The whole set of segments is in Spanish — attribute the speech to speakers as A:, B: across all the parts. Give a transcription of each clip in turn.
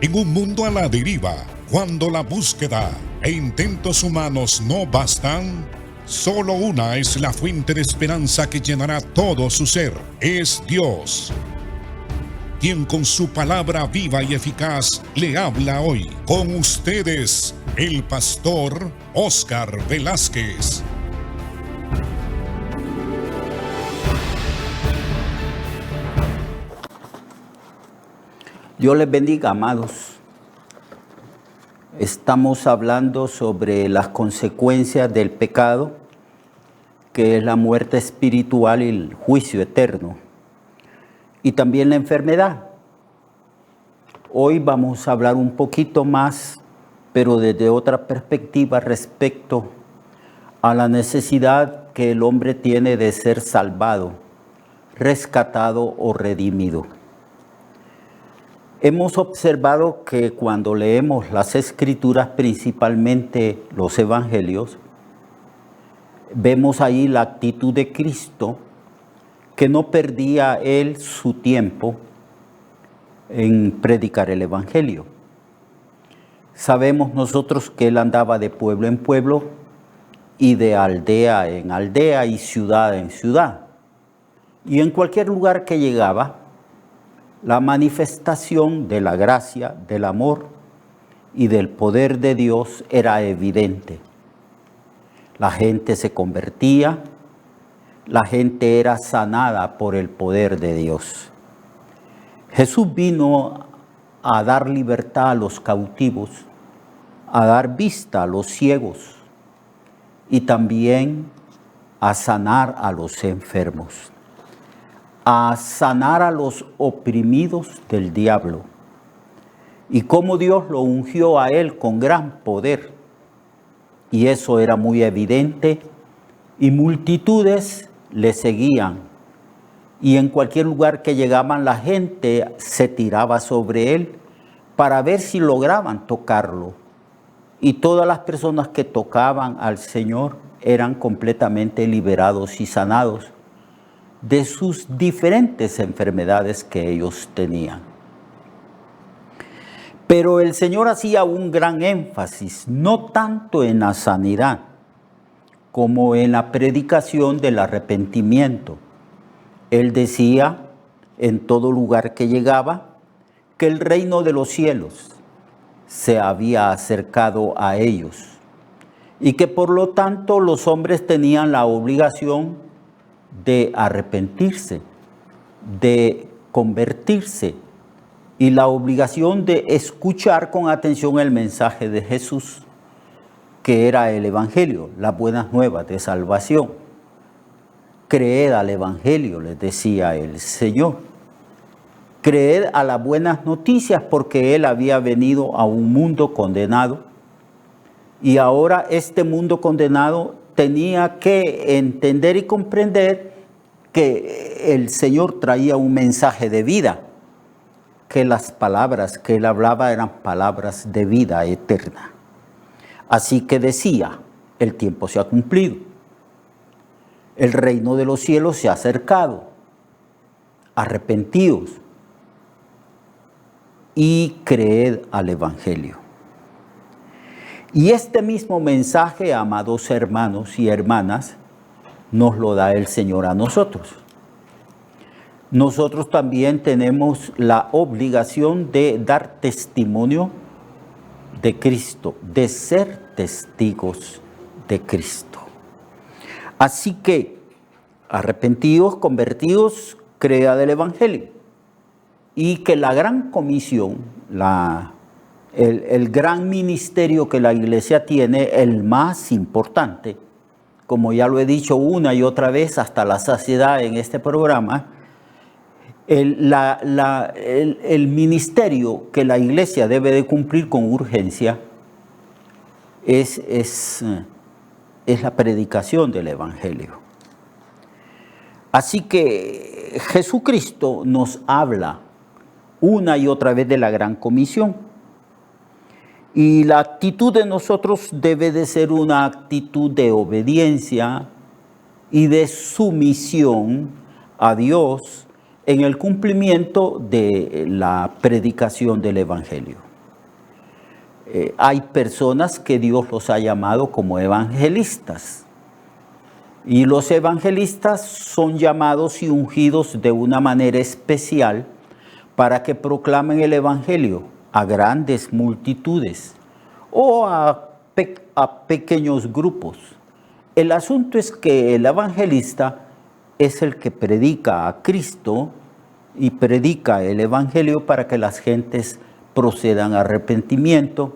A: En un mundo a la deriva, cuando la búsqueda e intentos humanos no bastan, solo una es la fuente de esperanza que llenará todo su ser. Es Dios, quien con su palabra viva y eficaz le habla hoy. Con ustedes, el pastor Óscar Velázquez.
B: Dios les bendiga, amados. Estamos hablando sobre las consecuencias del pecado, que es la muerte espiritual y el juicio eterno, y también la enfermedad. Hoy vamos a hablar un poquito más, pero desde otra perspectiva respecto a la necesidad que el hombre tiene de ser salvado, rescatado o redimido. Hemos observado que cuando leemos las Escrituras, principalmente los Evangelios, vemos ahí la actitud de Cristo, que no perdía él su tiempo en predicar el Evangelio. Sabemos nosotros que él andaba de pueblo en pueblo y de aldea en aldea y ciudad en ciudad. Y en cualquier lugar que llegaba, la manifestación de la gracia, del amor y del poder de Dios era evidente. La gente se convertía, la gente era sanada por el poder de Dios. Jesús vino a dar libertad a los cautivos, a dar vista a los ciegos y también a sanar a los enfermos, a sanar a los oprimidos del diablo. Y cómo Dios lo ungió a él con gran poder. Y eso era muy evidente, y multitudes le seguían. Y en cualquier lugar que llegaban, la gente se tiraba sobre él para ver si lograban tocarlo. Y todas las personas que tocaban al Señor eran completamente liberados y sanados de sus diferentes enfermedades que ellos tenían. Pero el Señor hacía un gran énfasis, no tanto en la sanidad, como en la predicación del arrepentimiento. Él decía en todo lugar que llegaba que el reino de los cielos se había acercado a ellos y que por lo tanto los hombres tenían la obligación de arrepentirse, de convertirse y la obligación de escuchar con atención el mensaje de Jesús, que era el Evangelio, las buenas nuevas de salvación. Creed al Evangelio, les decía el Señor. Creed a las buenas noticias, porque Él había venido a un mundo condenado y ahora este mundo condenado tenía que entender y comprender que el Señor traía un mensaje de vida, que las palabras que Él hablaba eran palabras de vida eterna. Así que decía, el tiempo se ha cumplido, el reino de los cielos se ha acercado, arrepentidos y creed al Evangelio. Y este mismo mensaje, amados hermanos y hermanas, nos lo da el Señor a nosotros. Nosotros también tenemos la obligación de dar testimonio de Cristo, de ser testigos de Cristo. Así que, arrepentidos, convertidos, cread el Evangelio. Y que la gran comisión, el gran ministerio que la iglesia tiene, el más importante, como ya lo he dicho una y otra vez hasta la saciedad en este programa, el ministerio que la iglesia debe de cumplir con urgencia es la predicación del Evangelio. Así que Jesucristo nos habla una y otra vez de la gran comisión. Y la actitud de nosotros debe de ser una actitud de obediencia y de sumisión a Dios en el cumplimiento de la predicación del Evangelio. hay personas que Dios los ha llamado como evangelistas. Y los evangelistas son llamados y ungidos de una manera especial para que proclamen el evangelio a grandes multitudes o a pequeños grupos. El asunto es que el evangelista es el que predica a Cristo y predica el evangelio para que las gentes procedan a arrepentimiento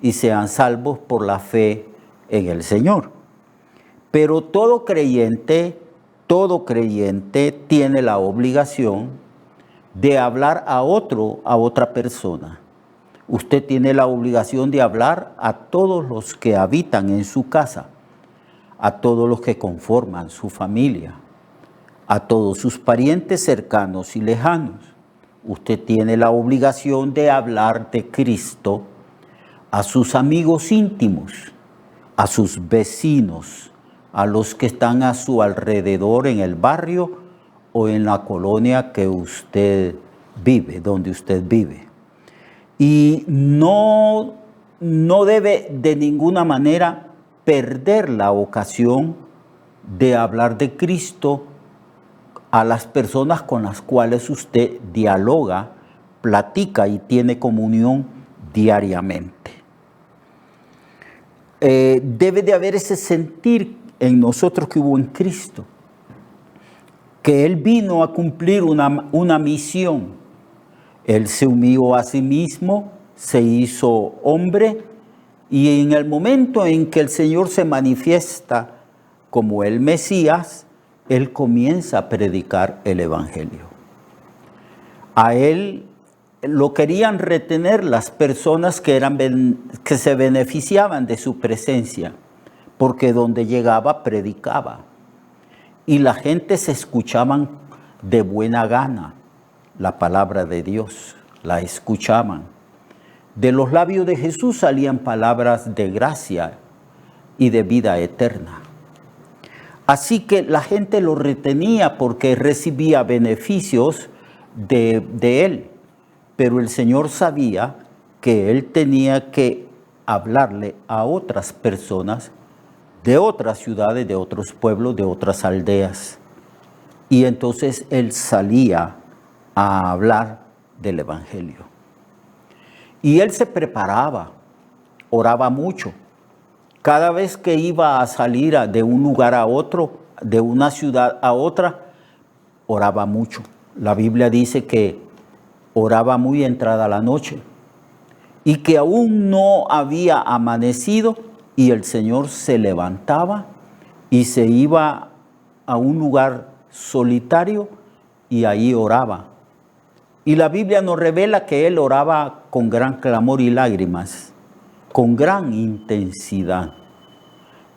B: y sean salvos por la fe en el Señor. Pero todo creyente tiene la obligación de hablar a otra persona. Usted tiene la obligación de hablar a todos los que habitan en su casa, a todos los que conforman su familia, a todos sus parientes cercanos y lejanos. Usted tiene la obligación de hablar de Cristo a sus amigos íntimos, a sus vecinos, a los que están a su alrededor en el barrio o en la colonia que usted vive, donde usted vive. Y no debe de ninguna manera perder la ocasión de hablar de Cristo a las personas con las cuales usted dialoga, platica y tiene comunión diariamente. Debe de haber ese sentir en nosotros que hubo en Cristo, que Él vino a cumplir una misión. Él se humilló a sí mismo, se hizo hombre, y en el momento en que el Señor se manifiesta como el Mesías, Él comienza a predicar el evangelio. A Él lo querían retener las personas que se beneficiaban de su presencia, porque donde llegaba predicaba. Y la gente se escuchaban de buena gana la palabra de Dios, la escuchaban. De los labios de Jesús salían palabras de gracia y de vida eterna. Así que la gente lo retenía porque recibía beneficios de Él. Pero el Señor sabía que Él tenía que hablarle a otras personas de otras ciudades, de otros pueblos, de otras aldeas. Y entonces Él salía a hablar del evangelio. Y Él se preparaba, oraba mucho. Cada vez que iba a salir de un lugar a otro, de una ciudad a otra, oraba mucho. La Biblia dice que oraba muy entrada la noche y que aún no había amanecido y el Señor se levantaba y se iba a un lugar solitario y ahí oraba. Y la Biblia nos revela que Él oraba con gran clamor y lágrimas, con gran intensidad.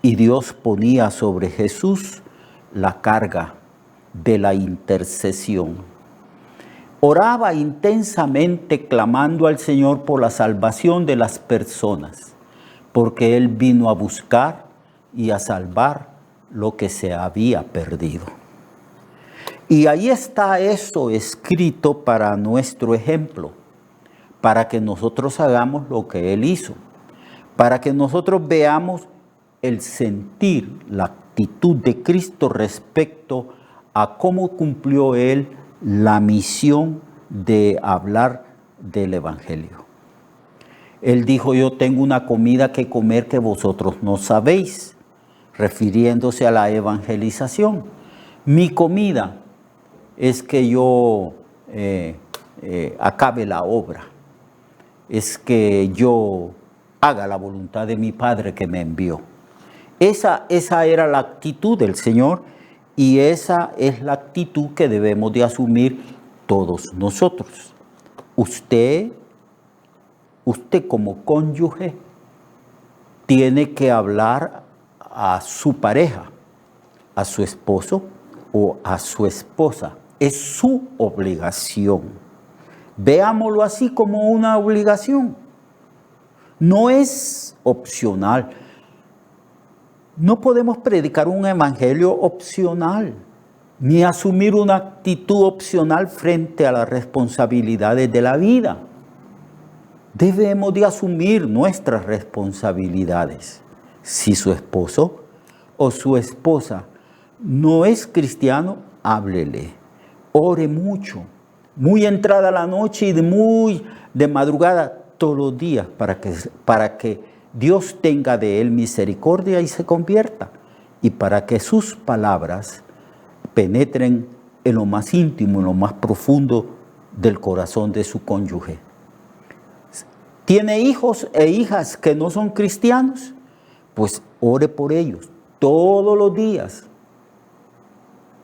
B: Y Dios ponía sobre Jesús la carga de la intercesión. Oraba intensamente clamando al Señor por la salvación de las personas, porque Él vino a buscar y a salvar lo que se había perdido. Y ahí está eso escrito para nuestro ejemplo, para que nosotros hagamos lo que Él hizo, para que nosotros veamos el sentir, la actitud de Cristo respecto a cómo cumplió Él la misión de hablar del evangelio. Él dijo: yo tengo una comida que comer que vosotros no sabéis, refiriéndose a la evangelización. Mi comida es que yo acabe la obra, es que yo haga la voluntad de mi Padre que me envió. Esa era la actitud del Señor y esa es la actitud que debemos de asumir todos nosotros. Usted como cónyuge tiene que hablar a su pareja, a su esposo o a su esposa. Es su obligación. Veámoslo así como una obligación. No es opcional. No podemos predicar un evangelio opcional, ni asumir una actitud opcional frente a las responsabilidades de la vida. debemos de asumir nuestras responsabilidades. Si su esposo o su esposa no es cristiano, háblele, ore mucho, muy entrada la noche y de madrugada todos los días para que Dios tenga de él misericordia y se convierta, y para que sus palabras penetren en lo más íntimo, en lo más profundo del corazón de su cónyuge. ¿Tiene hijos e hijas que no son cristianos? Pues ore por ellos todos los días,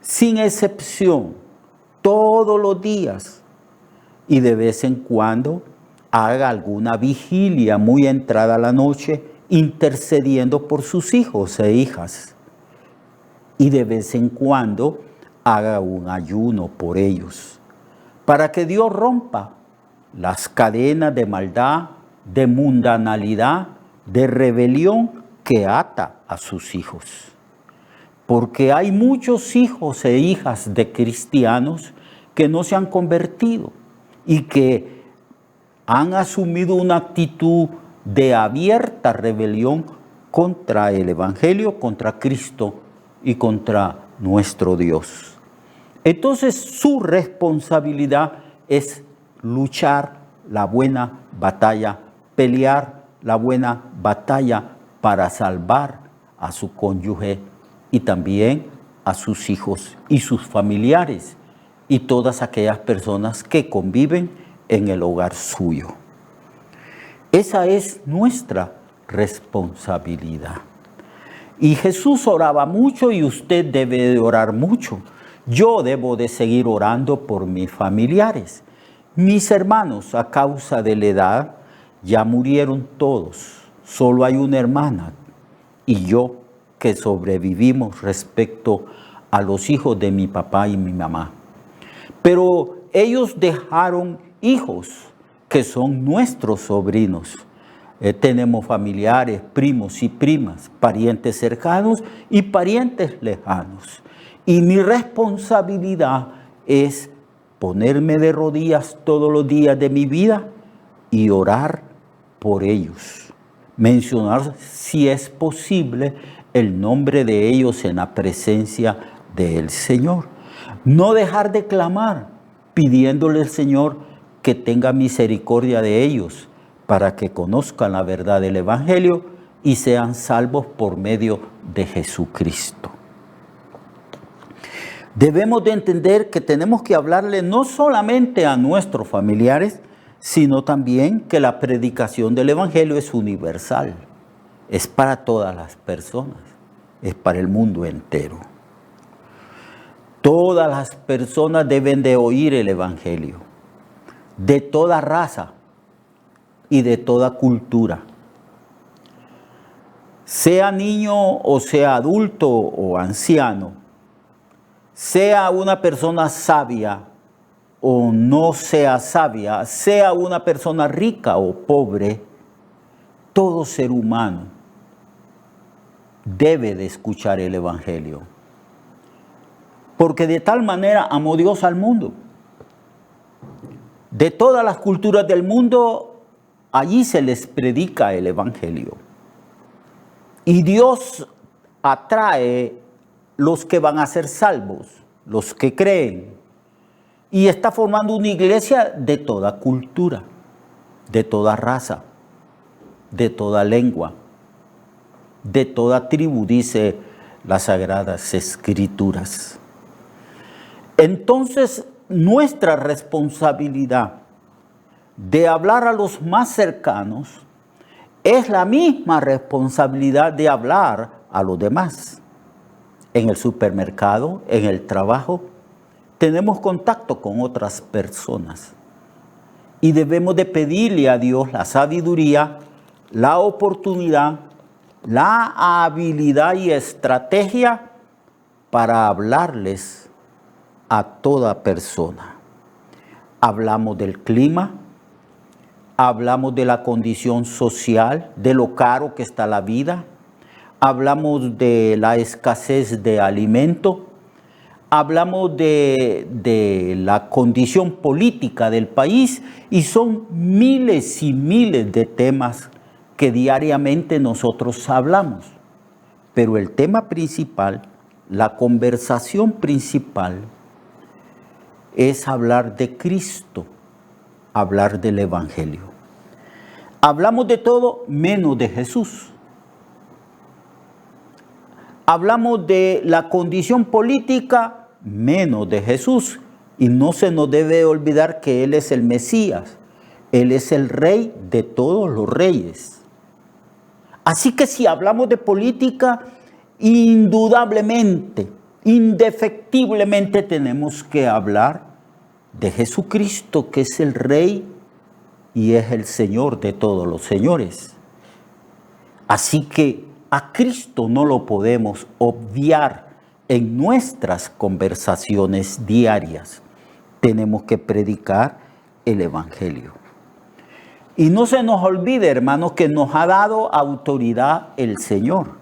B: sin excepción, todos los días. Y de vez en cuando haga alguna vigilia muy entrada la noche, intercediendo por sus hijos e hijas. Y de vez en cuando haga un ayuno por ellos, para que Dios rompa las cadenas de maldad, de mundanalidad, de rebelión que ata a sus hijos. Porque hay muchos hijos e hijas de cristianos que no se han convertido y que han asumido una actitud de abierta rebelión contra el Evangelio, contra Cristo y contra nuestro Dios. Entonces su responsabilidad es luchar la buena batalla, pelear la buena batalla para salvar a su cónyuge y también a sus hijos y sus familiares y todas aquellas personas que conviven en el hogar suyo. Esa es nuestra responsabilidad. Y Jesús oraba mucho y usted debe de orar mucho. Yo debo de seguir orando por mis familiares. Mis hermanos, a causa de la edad, ya murieron todos. Solo hay una hermana y yo que sobrevivimos respecto a los hijos de mi papá y mi mamá. Pero ellos dejaron hijos que son nuestros sobrinos. Tenemos familiares, primos y primas, parientes cercanos y parientes lejanos. Y mi responsabilidad es ponerme de rodillas todos los días de mi vida y orar por ellos. Mencionar, si es posible, el nombre de ellos en la presencia del Señor. No dejar de clamar, pidiéndole al Señor que tenga misericordia de ellos, para que conozcan la verdad del Evangelio y sean salvos por medio de Jesucristo. Debemos de entender que tenemos que hablarle no solamente a nuestros familiares, sino también que la predicación del Evangelio es universal, es para todas las personas, es para el mundo entero. Todas las personas deben de oír el Evangelio, de toda raza y de toda cultura. Sea niño o sea adulto o anciano, sea una persona sabia o no sea sabia, sea una persona rica o pobre, todo ser humano debe de escuchar el Evangelio. Porque de tal manera amó Dios al mundo. De todas las culturas del mundo, allí se les predica el Evangelio. Y Dios atrae los que van a ser salvos, los que creen. Y está formando una iglesia de toda cultura, de toda raza, de toda lengua, de toda tribu, dice las Sagradas Escrituras. Entonces, nuestra responsabilidad de hablar a los más cercanos es la misma responsabilidad de hablar a los demás. En el supermercado, en el trabajo, tenemos contacto con otras personas y debemos de pedirle a Dios la sabiduría, la oportunidad, la habilidad y estrategia para hablarles a toda persona. Hablamos del clima, hablamos de la condición social, de lo caro que está la vida, hablamos de la escasez de alimento, hablamos de la condición política del país y son miles y miles de temas que diariamente nosotros hablamos. Pero el tema principal, la conversación principal, es hablar de Cristo, hablar del Evangelio. Hablamos de todo menos de Jesús. Hablamos de la condición política menos de Jesús. Y no se nos debe olvidar que Él es el Mesías. Él es el Rey de todos los reyes. Así que si hablamos de política, indudablemente, indefectiblemente tenemos que hablar de Jesucristo, que es el Rey y es el Señor de todos los señores. Así que a Cristo no lo podemos obviar en nuestras conversaciones diarias. Tenemos que predicar el Evangelio. Y no se nos olvide, hermanos, que nos ha dado autoridad el Señor.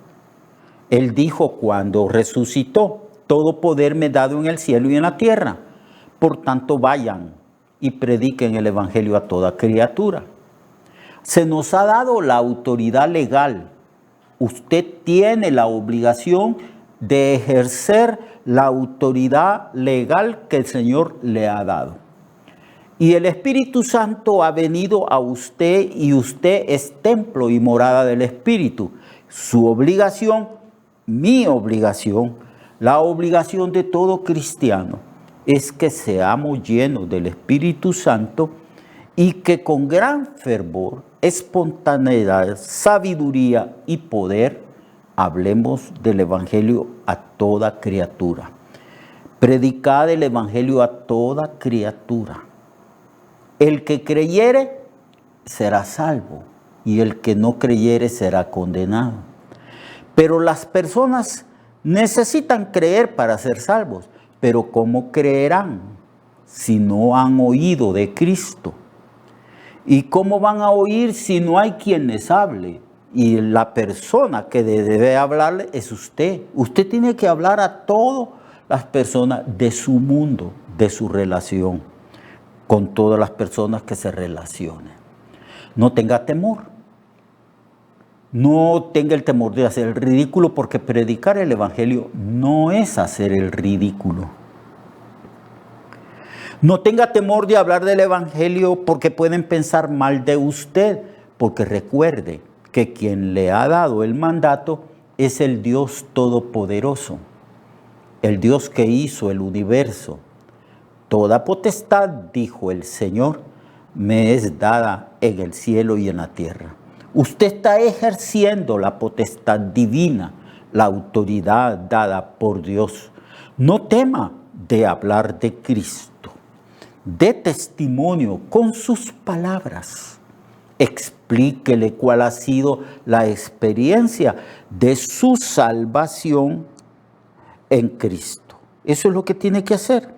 B: Él dijo cuando resucitó: todo poder me es dado en el cielo y en la tierra. Por tanto, vayan y prediquen el Evangelio a toda criatura. Se nos ha dado la autoridad legal. Usted tiene la obligación de ejercer la autoridad legal que el Señor le ha dado. Y el Espíritu Santo ha venido a usted y usted es templo y morada del Espíritu. Su obligación, mi obligación, la obligación de todo cristiano es que seamos llenos del Espíritu Santo y que con gran fervor, espontaneidad, sabiduría y poder hablemos del Evangelio a toda criatura. Predicad el Evangelio a toda criatura. El que creyere será salvo y el que no creyere será condenado. Pero las personas necesitan creer para ser salvos. Pero ¿cómo creerán si no han oído de Cristo? ¿Y cómo van a oír si no hay quien les hable? Y la persona que debe hablarle es usted. Usted tiene que hablar a todas las personas de su mundo, de su relación, con todas las personas que se relacionen. No tenga temor. No tenga el temor de hacer el ridículo, porque predicar el Evangelio no es hacer el ridículo. No tenga temor de hablar del Evangelio porque pueden pensar mal de usted, porque recuerde que quien le ha dado el mandato es el Dios Todopoderoso, el Dios que hizo el universo. Toda potestad, dijo el Señor, me es dada en el cielo y en la tierra. Usted está ejerciendo la potestad divina, la autoridad dada por Dios. No tema de hablar de Cristo. Dé testimonio con sus palabras. Explíquele cuál ha sido la experiencia de su salvación en Cristo. Eso es lo que tiene que hacer.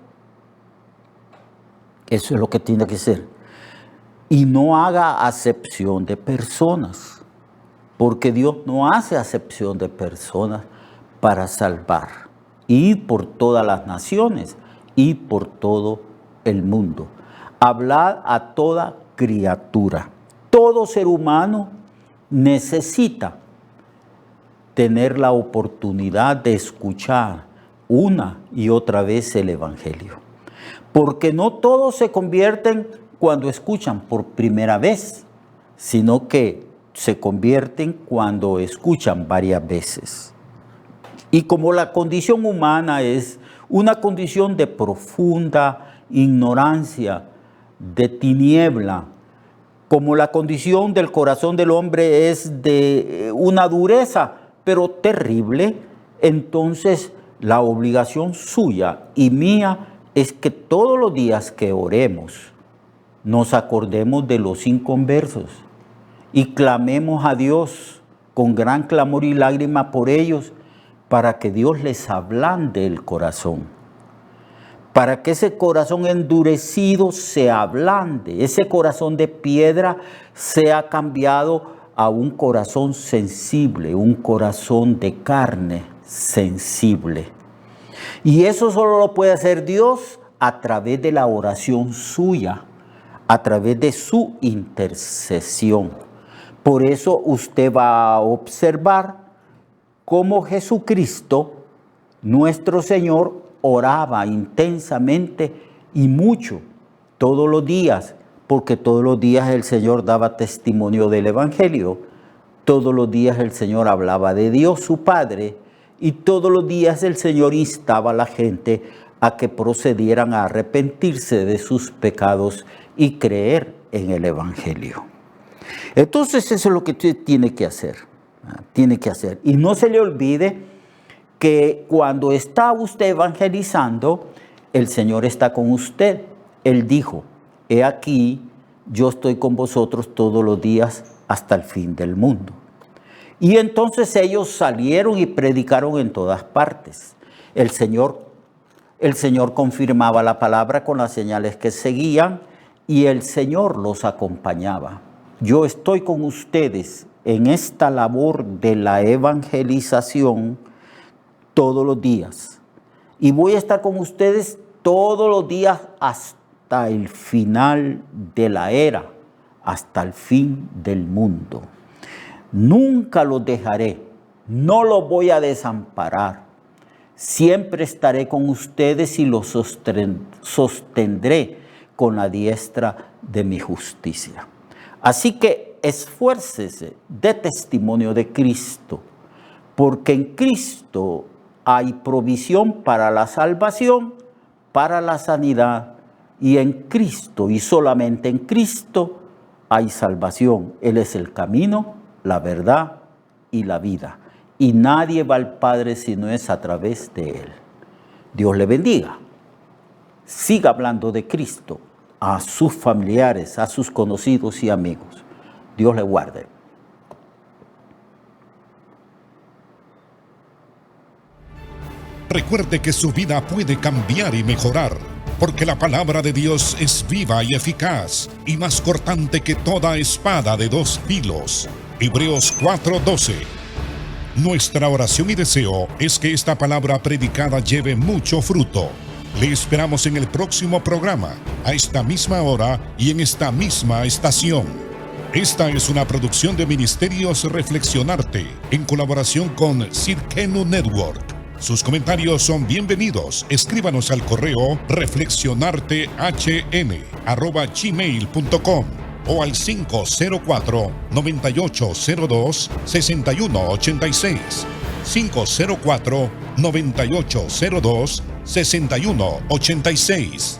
B: Eso es lo que tiene que hacer. Y no haga acepción de personas, porque Dios no hace acepción de personas para salvar. Ir por todas las naciones, ir por todo el mundo. Hablar a toda criatura. Todo ser humano necesita tener la oportunidad de escuchar una y otra vez el Evangelio. Porque no todos se convierten cuando escuchan por primera vez, sino que se convierten cuando escuchan varias veces. Y como la condición humana es una condición de profunda ignorancia, de tiniebla, como la condición del corazón del hombre es de una dureza, pero terrible, entonces la obligación suya y mía es que todos los días que oremos, nos acordemos de los inconversos y clamemos a Dios con gran clamor y lágrima por ellos, para que Dios les ablande el corazón, para que ese corazón endurecido se ablande, ese corazón de piedra sea cambiado a un corazón sensible, un corazón de carne sensible. Y eso solo lo puede hacer Dios a través de la oración suya, a través de su intercesión. Por eso usted va a observar cómo Jesucristo, nuestro Señor, oraba intensamente y mucho todos los días, porque todos los días el Señor daba testimonio del Evangelio, todos los días el Señor hablaba de Dios su Padre, y todos los días el Señor instaba a la gente a que procedieran a arrepentirse de sus pecados y creer en el Evangelio. Entonces eso es lo que usted tiene que hacer. Tiene que hacer. Y no se le olvide que cuando está usted evangelizando, el Señor está con usted. Él dijo, he aquí, yo estoy con vosotros todos los días hasta el fin del mundo. Y entonces ellos salieron y predicaron en todas partes. El Señor confirmaba la palabra con las señales que seguían y el Señor los acompañaba. Yo estoy con ustedes en esta labor de la evangelización todos los días. Y voy a estar con ustedes todos los días hasta el final de la era, hasta el fin del mundo. Nunca los dejaré, no los voy a desamparar. Siempre estaré con ustedes y los sostendré con la diestra de mi justicia. Así que esfuércese de testimonio de Cristo, porque en Cristo hay provisión para la salvación, para la sanidad, y en Cristo y solamente en Cristo hay salvación. Él es el camino, la verdad y la vida. Y nadie va al Padre si no es a través de Él. Dios le bendiga. Siga hablando de Cristo a sus familiares, a sus conocidos y amigos. Dios le guarde.
A: Recuerde que su vida puede cambiar y mejorar, porque la palabra de Dios es viva y eficaz, y más cortante que toda espada de dos filos. Hebreos 4:12. Nuestra oración y deseo es que esta palabra predicada lleve mucho fruto. Le esperamos en el próximo programa, a esta misma hora y en esta misma estación. Esta es una producción de Ministerios Reflexionarte, en colaboración con Cirkenu Network. Sus comentarios son bienvenidos. Escríbanos al correo reflexionartehn@gmail.com o al 504-9802-6186. 504-9802-6186.